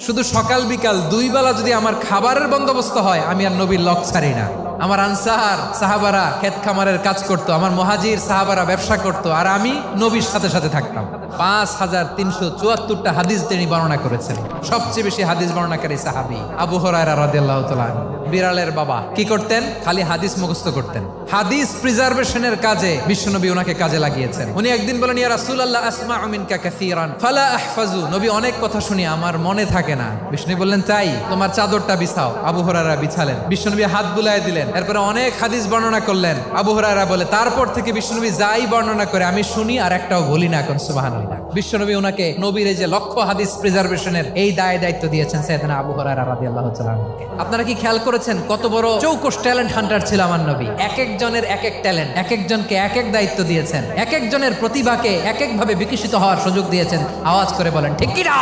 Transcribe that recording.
শুধু সকাল বিকাল দুই বেলা যদি আমার খাবারের বন্দোবস্ত হয়, আমি আর নবীর লক ছাড়ি না। আমার আনসার সাহাবারা ক্ষেত খামারের কাজ করতো, আমার মুহাজির সাহাবারা ব্যবসা করতো, আর আমি নবীর সাথে সাথে থাকতাম। 5374টা হাদিস তিনি বর্ণনা করেছেন। সবচেয়ে বেশি হাদিস বর্ণনাকারী সাহাবী আবু হুরায়রা রাদিয়াল্লাহু তাআলা। বিড়ালের বাবা কি করতেন? খালি হাদিস মুখস্থ করতেন। হাদিস প্রিজার্ভেশনের কাজে বিশ্বনবী ওনাকে কাজে লাগিয়েছেন। উনি একদিন বলেন, ইয়া রাসূলুল্লাহ আসমাউ মিনকা কাসীরান ফালা আহফাজু। নবী অনেক কথা শুনি, আমার মনে থাকে না। বিশ্বনবী বললেন, তাই তোমার চাদরটা বিছাও। আবু হুরায়রা বিছালেন। বিশ্বনবী হাত বুলায় দিলেন। এরপরে অনেক হাদিস বর্ণনা করলেন। আবু হুরায়রা বলে, তারপর থেকে বিশ্বনবী যাই বর্ণনা করে আমি শুনি আর একটাও বলি না। এখন সুবহানাল্লাহ। বিশ্বনবী ওনাকে নবীর এই যে লক্ষ্য হাদিস প্রিজার্ভেশনের এই দায়িত্ব দিয়েছেন সাইয়েদনা আবু হুরায়রা রাদিয়াল্লাহু তাআলা। আপনারা কি খেয়াল করেছেন কত বড় চৌকস ট্যালেন্ট হান্টার ছিল আমার নবী? এক একজনের এক এক ট্যালেন্ট, এক একজনকে এক এক দায়িত্ব দিয়েছেন, এক একজনের প্রতিভাকে এক একভাবে বিকশিত হওয়ার সুযোগ দিয়েছেন। আওয়াজ করে বলেন ঠিক কি না?